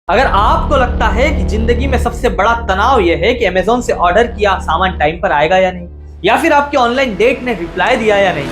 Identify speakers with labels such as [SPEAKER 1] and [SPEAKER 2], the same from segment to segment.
[SPEAKER 1] अगर आपको लगता है कि जिंदगी में सबसे बड़ा तनाव यह है कि अमेज़न से ऑर्डर किया सामान टाइम पर आएगा या नहीं, या फिर आपकी ऑनलाइन डेट ने रिप्लाई दिया या नहीं,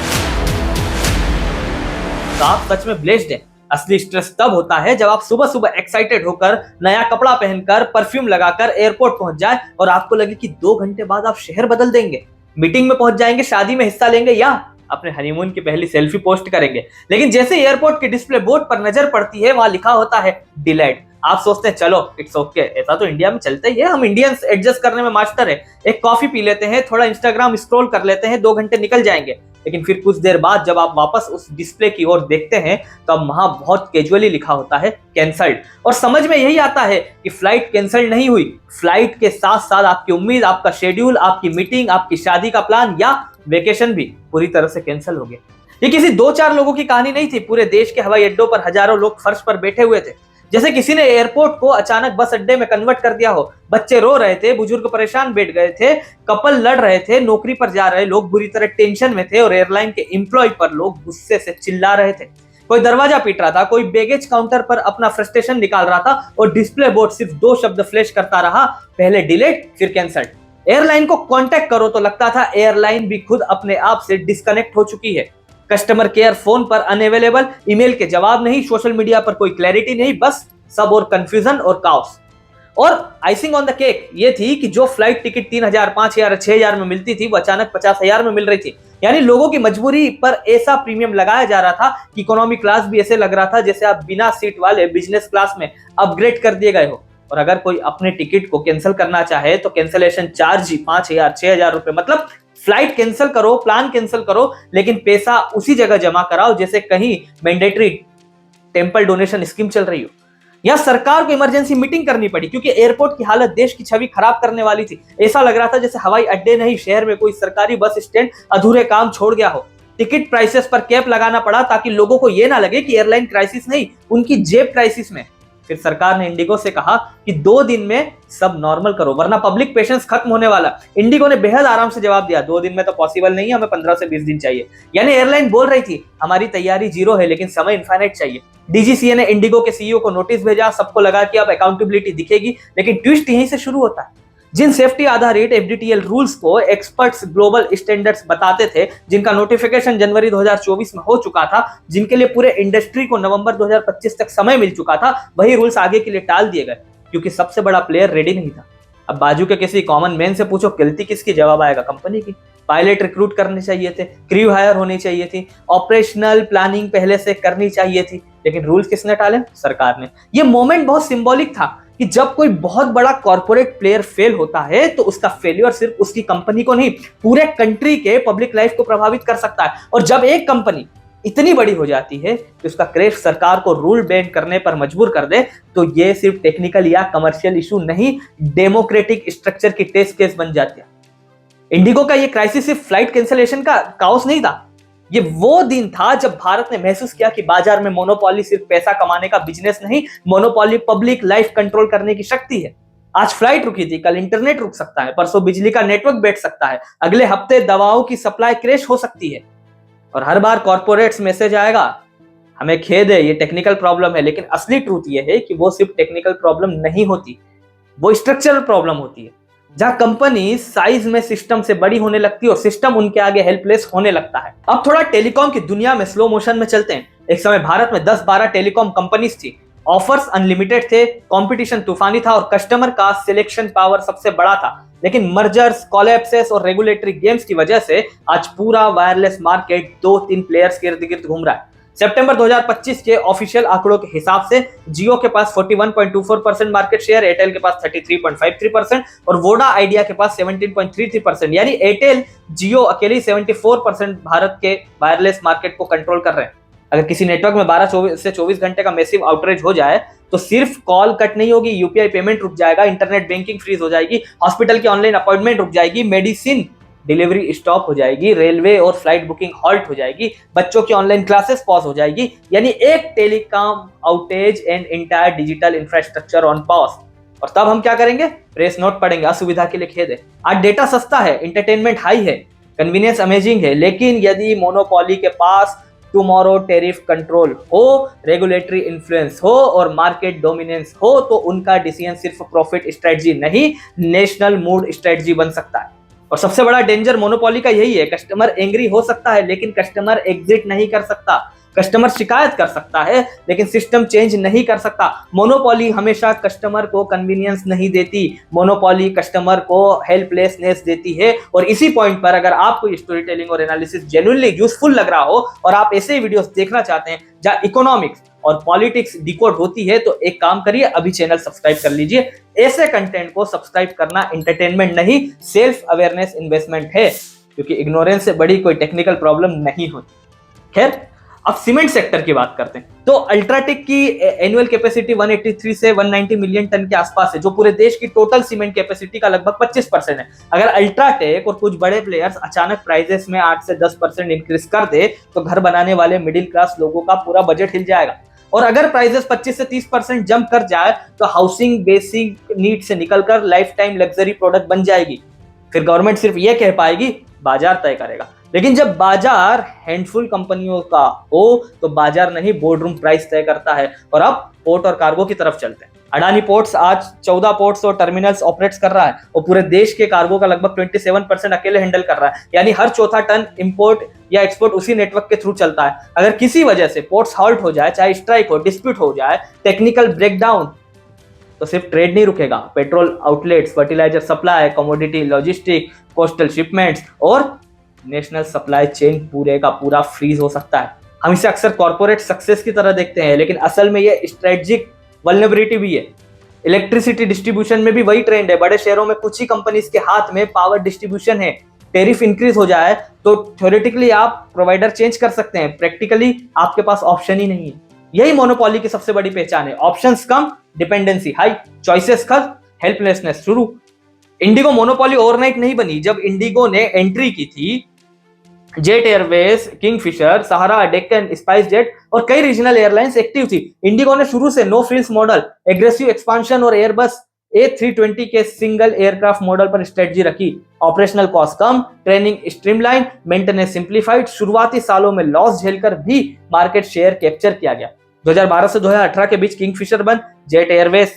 [SPEAKER 1] तो आप सच में ब्लेस्ड हैं। असली स्ट्रेस तब होता है जब आप सुबह सुबह एक्साइटेड होकर नया कपड़ा पहनकर परफ्यूम लगाकर एयरपोर्ट पहुंच जाए और आपको लगे कि 2 घंटे बाद आप शहर बदल देंगे, मीटिंग में पहुंच जाएंगे, शादी में हिस्सा लेंगे या अपने हनीमून की पहली सेल्फी पोस्ट करेंगे। लेकिन जैसे एयरपोर्ट के डिस्प्ले बोर्ड पर नजर पड़ती है, वहां लिखा होता है डिलेड। आप सोचते हैं चलो इट्स ओके, ऐसा तो इंडिया में चलता ही है, हम इंडियंस एडजस्ट करने में मास्टर है। एक कॉफी पी लेते हैं, थोड़ा इंस्टाग्राम स्क्रॉल कर लेते हैं, 2 घंटे निकल जाएंगे। लेकिन फिर कुछ देर बाद जब आप वापस उस डिस्प्ले की ओर देखते हैं तो अब वहां बहुत कैजुअली लिखा होता है कैंसल्ड। और समझ में यही आता है कि फ्लाइट कैंसिल नहीं हुई, फ्लाइट के साथ साथ आपकी उम्मीद, आपका शेड्यूल, आपकी मीटिंग, आपकी शादी का प्लान या वेकेशन भी पूरी तरह से कैंसिल हो गया। ये किसी 2-4 लोगों की कहानी नहीं थी, पूरे देश के हवाई अड्डों पर हजारों लोग फर्श पर बैठे हुए थे, जैसे किसी ने एयरपोर्ट को अचानक बस अड्डे में कन्वर्ट कर दिया हो। बच्चे रो रहे थे, बुजुर्ग परेशान बैठ गए थे, कपल लड़ रहे थे, नौकरी पर जा रहे लोग बुरी तरह टेंशन में थे और एयरलाइन के एम्प्लॉय पर लोग गुस्से से चिल्ला रहे थे। कोई दरवाजा पीट रहा था, कोई बैगेज काउंटर पर अपना फ्रस्ट्रेशन निकाल रहा था और डिस्प्ले बोर्ड सिर्फ 2 शब्द फ्लैश करता रहा, पहले डिलेट फिर कैंसल्ड। एयरलाइन को कांटेक्ट करो तो लगता था एयरलाइन भी खुद अपने आप से डिस्कनेक्ट हो चुकी है। कस्टमर केयर फोन पर अनअवेलेबल, ईमेल के जवाब नहीं, सोशल मीडिया पर कोई क्लैरिटी नहीं, बस सब और कंफ्यूजन और काओस। और आइसिंग ऑन द केक ये थी कि जो फ्लाइट टिकट 3,000, 5,000, 6,000 में मिलती थी वो अचानक 50,000 में मिल रही थी। यानी लोगों की मजबूरी पर ऐसा प्रीमियम लगाया जा रहा था कि इकोनॉमी क्लास भी ऐसे लग रहा था जैसे आप बिना सीट वाले बिजनेस क्लास में अपग्रेड कर दिए गए हो। और अगर कोई अपने टिकट को कैंसिल करना चाहे तो कैंसिलेशन चार्ज ही 5,000, 6,000 रुपए। मतलब फ्लाइट कैंसिल करो, प्लान कैंसिल करो, लेकिन पैसा उसी जगह जमा कराओ जैसे कहीं मैंडेटरी टेम्पल डोनेशन स्कीम चल रही हो। या सरकार को इमरजेंसी मीटिंग करनी पड़ी क्योंकि एयरपोर्ट की हालत देश की छवि खराब करने वाली थी। ऐसा लग रहा था जैसे हवाई अड्डे नहीं, शहर में कोई सरकारी बस स्टैंड अधूरे काम छोड़ गया हो। टिकट प्राइसेस पर कैप लगाना पड़ा ताकि लोगों को यह ना लगे कि एयरलाइन क्राइसिस नहीं, उनकी जेब क्राइसिस में। फिर सरकार ने इंडिगो से कहा कि 2 दिन में सब नॉर्मल करो वरना पब्लिक पेशेंस खत्म होने वाला। इंडिगो ने बेहद आराम से जवाब दिया, 2 दिन में तो पॉसिबल नहीं है, हमें 15 से 20 दिन चाहिए। यानी एयरलाइन बोल रही थी हमारी तैयारी 0 है लेकिन समय इनफाइनाइट चाहिए। डीजीसीए ने इंडिगो के सीईओ को नोटिस भेजा, सबको लगा कि अब अकाउंटेबिलिटी दिखेगी, लेकिन ट्विस्ट यहीं से शुरू होता है। जिन सेफ्टी आधारित एफडीटीएल रूल्स को एक्सपर्ट्स ग्लोबल स्टैंडर्ड्स बताते थे, जिनका नोटिफिकेशन जनवरी 2024 में हो चुका था, जिनके लिए पूरे इंडस्ट्री को नवंबर 2025 तक समय मिल चुका था, वही रूल्स आगे के लिए टाल दिए गए क्योंकि सबसे बड़ा प्लेयर रेडी नहीं था। अब बाजू के किसी कॉमन मैन से पूछो गलती किसकी, जवाब आएगा कंपनी की। पायलट रिक्रूट करने चाहिए थे, क्रू हायर होनी चाहिए थी, ऑपरेशनल प्लानिंग पहले से करनी चाहिए थी, लेकिन रूल्स किसने टाले? सरकार ने। ये मोमेंट बहुत सिंबॉलिक था कि जब कोई बहुत बड़ा कॉर्पोरेट प्लेयर फेल होता है तो उसका फेलियर सिर्फ उसकी कंपनी को नहीं, पूरे कंट्री के पब्लिक लाइफ को प्रभावित कर सकता है। और जब एक कंपनी इतनी बड़ी हो जाती है कि उसका क्रैश सरकार को रूल बैन करने पर मजबूर कर दे, तो ये सिर्फ टेक्निकल या कमर्शियल इशू नहीं, डेमोक्रेटिक स्ट्रक्चर की टेस्ट केस बन जाती है। इंडिगो का ये क्राइसिस सिर्फ फ्लाइट कैंसिलेशन का काओस नहीं था, ये वो दिन था जब भारत ने महसूस किया कि बाजार में मोनोपोली सिर्फ पैसा कमाने का बिजनेस नहीं, मोनोपोली पब्लिक लाइफ कंट्रोल करने की शक्ति है। आज फ्लाइट रुकी थी, कल इंटरनेट रुक सकता है, परसों बिजली का नेटवर्क बैठ सकता है, अगले हफ्ते दवाओं की सप्लाई क्रैश हो सकती है। और हर बार कॉर्पोरेट्स मैसेज आएगा, हमें खेद है ये टेक्निकल प्रॉब्लम है, लेकिन असली ट्रूथ ये है कि वो सिर्फ टेक्निकल प्रॉब्लम नहीं होती, वो स्ट्रक्चरल प्रॉब्लम होती है। जहां कंपनी साइज में सिस्टम से बड़ी होने लगती है और सिस्टम उनके आगे हेल्पलेस होने लगता है। अब थोड़ा टेलीकॉम की दुनिया में स्लो मोशन में चलते हैं। एक समय भारत में 10-12 टेलीकॉम कंपनीज थी, ऑफर्स अनलिमिटेड थे, कंपटीशन तूफानी था और कस्टमर का सिलेक्शन पावर सबसे बड़ा था। लेकिन मर्जर्स, कोलैप्सेस और रेगुलेटरी गेम्स की वजह से आज पूरा वायरलेस मार्केट 2-3 प्लेयर्स के इर्द गिर्द घूम रहा है। सितंबर 2025 के ऑफिशियल आंकड़ों के हिसाब से जियो के पास 41.24% मार्केट शेयर, एयरटेल के पास 33.53% और वोडा आइडिया के पास 17.33%। यानी एयरटेल, जियो अकेले 74% भारत के वायरलेस मार्केट को कंट्रोल कर रहे हैं। अगर किसी नेटवर्क में 12 से 24 घंटे का मैसिव आउटरेज हो जाए तो सिर्फ कॉल कट नहीं होगी, यूपीआई पेमेंट रुक जाएगा, इंटरनेट बैंकिंग फ्रीज हो जाएगी, हॉस्पिटल की ऑनलाइन अपॉइंटमेंट रुक जाएगी, मेडिसिन डिलीवरी स्टॉप हो जाएगी, रेलवे और फ्लाइट बुकिंग हॉल्ट हो जाएगी, बच्चों की ऑनलाइन क्लासेस पॉज हो जाएगी। यानी एक telecom outage and entire digital infrastructure on pause. और तब हम क्या करेंगे? प्रेस नोट पढ़ेंगे, असुविधा के लिए खेद है। आज डेटा सस्ता है, एंटरटेनमेंट हाई है, कन्वीनियंस अमेजिंग है, लेकिन यदि मोनोपोली के पास टुमारो टेरिफ कंट्रोल हो, रेगुलेटरी इन्फ्लुएंस हो और मार्केट डोमिनेंस हो तो उनका डिसीजन सिर्फ प्रॉफिट स्ट्रेटजी नहीं, नेशनल मूड स्ट्रेटजी बन सकता है। और सबसे बड़ा डेंजर मोनोपोली का यही है, कस्टमर एंग्री हो सकता है लेकिन कस्टमर एग्जिट नहीं कर सकता। कस्टमर शिकायत कर सकता है लेकिन सिस्टम चेंज नहीं कर सकता। मोनोपोली हमेशा कस्टमर को कन्वीनियंस नहीं देती, मोनोपोली कस्टमर को हेल्पलेसनेस देती है। और इसी पॉइंट पर अगर आपको स्टोरी टेलिंग और एनालिसिस जेन्युइनली यूजफुल लग रहा हो और आप ऐसे ही वीडियोस देखना चाहते हैं जहां इकोनॉमिक्स और पॉलिटिक्स डिकोड होती है, तो एक काम करिए, अभी चैनल सब्सक्राइब कर लीजिए। ऐसे कंटेंट को सब्सक्राइब करना एंटरटेनमेंट नहीं, सेल्फ अवेयरनेस इन्वेस्टमेंट है, क्योंकि इग्नोरेंस से बड़ी कोई टेक्निकल प्रॉब्लम नहीं होती। खैर, अब सीमेंट सेक्टर की बात करते हैं तो अल्ट्राटेक की एनुअल कैपेसिटी 183 से 190 मिलियन टन के आसपास है, जो पूरे देश की टोटल सीमेंट कैपेसिटी का लगभग 25% है। अगर अल्ट्राटेक और कुछ बड़े प्लेयर्स अचानक प्राइसेस में 8 से 10% इंक्रीज कर दे तो घर बनाने वाले मिडिल क्लास लोगों का पूरा बजट हिल जाएगा। और अगर प्राइसेस 25 से 30% जंप कर जाए तो हाउसिंग बेसिक नीड से निकलकर लाइफ टाइम लग्जरी प्रोडक्ट बन जाएगी। फिर गवर्नमेंट सिर्फ ये कह पाएगी, बाजार तय करेगा। लेकिन जब बाजार हैंडफुल कंपनियों का हो तो बाजार नहीं, बोर्डरूम प्राइस तय करता है। और अब पोर्ट और कार्गो की तरफ चलते हैं। अडानी पोर्ट्स आज 14 पोर्ट्स और टर्मिनल्स ऑपरेट्स कर रहा है और पूरे देश के कार्गो का लगभग 27% अकेले हैंडल कर रहा है, यानी हर चौथा टन इंपोर्ट या एक्सपोर्ट उसी नेटवर्क के थ्रू चलता है। अगर किसी वजह से पोर्ट्स हॉल्ट हो जाए, चाहे स्ट्राइक हो, डिस्प्यूट हो जाए, टेक्निकल ब्रेकडाउन, तो सिर्फ ट्रेड नहीं रुकेगा, petrol outlets, fertiliser supply, commodity, logistic, coastal shipments और नेशनल सप्लाई चेन पूरे का पूरा फ्रीज हो सकता है। हम इसे अक्सर कॉर्पोरेट सक्सेस की तरह देखते हैं, लेकिन असल में ये स्ट्रेटेजिक वल्नरेबिलिटी भी है। इलेक्ट्रिसिटी डिस्ट्रीब्यूशन में भी वही ट्रेंड है। बड़े शहरों में कुछ ही कंपनीज के हाथ में पावर डिस्ट्रीब्यूशन है। टेरिफ इंक्रीज हो जाए तो थ्योरेटिकली आप प्रोवाइडर चेंज कर सकते हैं, प्रैक्टिकली आपके पास ऑप्शन ही नहीं है। यही मोनोपोली की सबसे बड़ी पहचान है। ऑप्शंस कम, डिपेंडेंसी हाई, चॉइसेस कम, हेल्पलेसनेस शुरू। इंडिगो मोनोपोली ओवरनाइट नहीं बनी। जब इंडिगो ने एंट्री की थी, जेट एयरवेज, किंगफिशर, सहारा, डेक्कन, स्पाइस जेट और कई रीजनल एयरलाइंस एक्टिव थी। इंडिगो ने शुरू से no frills model, aggressive expansion और एयरबस A320 के सिंगल एयरक्राफ्ट मॉडल पर स्ट्रेटजी रखी। ऑपरेशनल कॉस्ट कम, ट्रेनिंग स्ट्रीमलाइन, मेंटेनेंस सिंप्लीफाइड। शुरुआती सालों में लॉस झेलकर भी मार्केट शेयर कैप्चर किया गया। 2012 से 2018 के बीच किंगफिशर बंद, जेट एयरवेज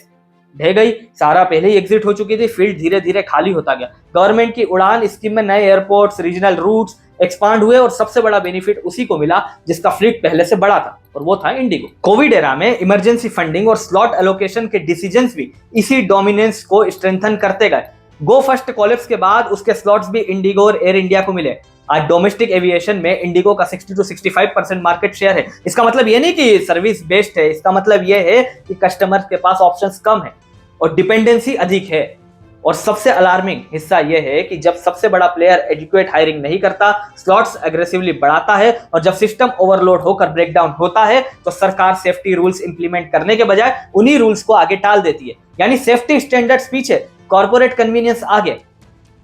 [SPEAKER 1] ढह गई, सारा पहले ही एग्जिट हो चुकी थी, फील्ड धीरे धीरे खाली होता गया। गवर्नमेंट की उड़ान स्कीम में नए एयरपोर्ट्स, रीजनल रूट्स एक्सपांड हुए और सबसे बड़ा बेनिफिट उसी को मिला जिसका फ्लीट पहले से बड़ा था, और वो था इंडिगो। कोविड एरा में इमरजेंसी फंडिंग और स्लॉट एलोकेशन के डिसीजंस भी इसी डोमिनेंस को स्ट्रेंथन करते गए। गो फर्स्ट कोलैप्स के बाद उसके स्लॉट्स भी इंडिगो और एयर इंडिया को मिले। आज डोमेस्टिक एविएशन में इंडिगो का 60 to 65% मार्केट शेयर है। इसका मतलब ये नहीं कि सर्विस बेस्ड है, इसका मतलब ये है कि कस्टमर के पास ऑप्शंस कम है और डिपेंडेंसी अधिक है। और सबसे अलार्मिंग हिस्सा यह है कि जब सबसे बड़ा प्लेयर एजुकेट हायरिंग नहीं करता, स्लॉट्स एग्रेसिवली बढ़ाता है और जब सिस्टम ओवरलोड होकर ब्रेकडाउन होता है तो सरकार सेफ्टी रूल्स इंप्लीमेंट करने के बजाय उन्हीं रूल्स को आगे टाल देती है। यानी सेफ्टी स्टैंडर्ड्स पीछे, कॉर्पोरेट कन्वीनियंस आगे।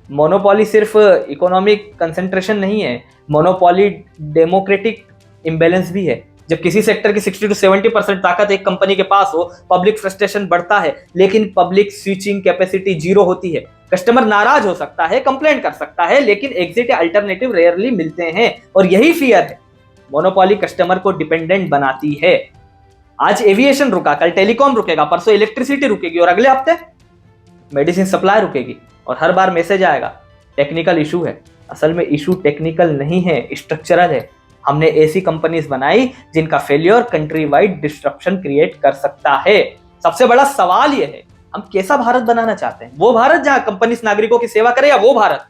[SPEAKER 1] मोनोपोली सिर्फ इकोनॉमिक कंसेंट्रेशन नहीं है, मोनोपोली डेमोक्रेटिक इम्बैलेंस भी है। जब किसी सेक्टर की 60 to 70% ताकत एक कंपनी के पास हो, पब्लिक फ्रस्ट्रेशन बढ़ता है, लेकिन पब्लिक स्विचिंग कैपेसिटी जीरो होती है। कस्टमर नाराज हो सकता है, कंप्लेंट कर सकता है, लेकिन एग्जिट या अल्टरनेटिव रेयरली मिलते हैं। और यही फियर है, मोनोपोली कस्टमर को डिपेंडेंट बनाती है। आज एविएशन रुका, कल टेलीकॉम रुकेगा, परसों इलेक्ट्रिसिटी रुकेगी और अगले हफ्ते मेडिसिन सप्लाई रुकेगी। और हर बार मैसेज आएगा, टेक्निकल इशू है। असल में इशू टेक्निकल नहीं है, स्ट्रक्चरल है। हमने ऐसी कंपनीज बनाई जिनका failure country wide disruption create कर सकता है। सबसे बड़ा सवाल यह है, हम कैसा भारत बनाना चाहते हैं? वो भारत जहां कंपनीज नागरिकों की सेवा करे, या वो भारत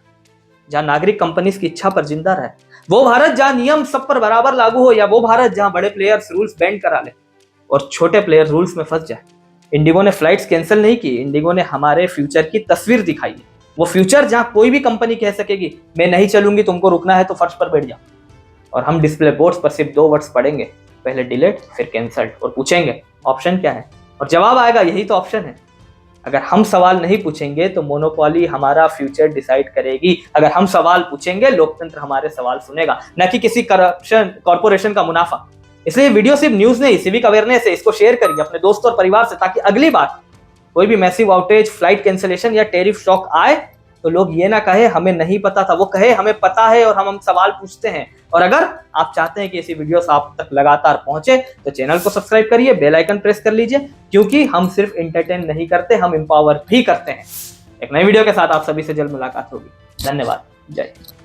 [SPEAKER 1] जहां नागरिक कंपनीज की इच्छा पर जिंदा रहे? वो भारत जहां नियम सब पर बराबर लागू हो, या वो भारत जहां बड़े प्लेयर्स रूल्स बेंड करा ले और छोटे प्लेयर रूल्स में फंस जाए? इंडिगो ने फ्लाइट्स कैंसिल नहीं की, इंडिगो ने हमारे फ्यूचर की तस्वीर दिखाई है। वो फ्यूचर जहां कोई भी कंपनी कह सकेगी, मैं नहीं चलूंगी, तुमको रुकना है तो फर्श पर बैठ जाओ। और हम डिस्प्ले बोर्ड्स पर सिर्फ 2 वर्ड्स पढ़ेंगे, पहले डिलीट फिर कैंसल्ड, और पूछेंगे ऑप्शन क्या है, और जवाब आएगा यही तो ऑप्शन है। अगर हम सवाल नहीं पूछेंगे तो मोनोपोली हमारा फ्यूचर डिसाइड करेगी। अगर हम सवाल पूछेंगे, लोकतंत्र हमारे सवाल सुनेगा, न कि किसी करप्शन कॉर्पोरेशन का मुनाफा। इसलिए वीडियो सिर्फ न्यूज नहीं, सिविक अवेयरनेस है। इसको शेयर करिए अपने दोस्तों और परिवार से, ताकि अगली बार कोई भी मैसिव आउटेज, फ्लाइट कैंसिलेशन या टेरिफ शॉक आए तो लोग ये ना कहे हमें नहीं पता था, वो कहे हमें पता है और हम सवाल पूछते हैं। और अगर आप चाहते हैं कि ऐसी वीडियोस आप तक लगातार पहुंचे तो चैनल को सब्सक्राइब करिए, बेल आइकन प्रेस कर लीजिए, क्योंकि हम सिर्फ एंटरटेन नहीं करते, हम एम्पावर भी करते हैं। एक नई वीडियो के साथ आप सभी से जल्द मुलाकात होगी। धन्यवाद। जय हिंद।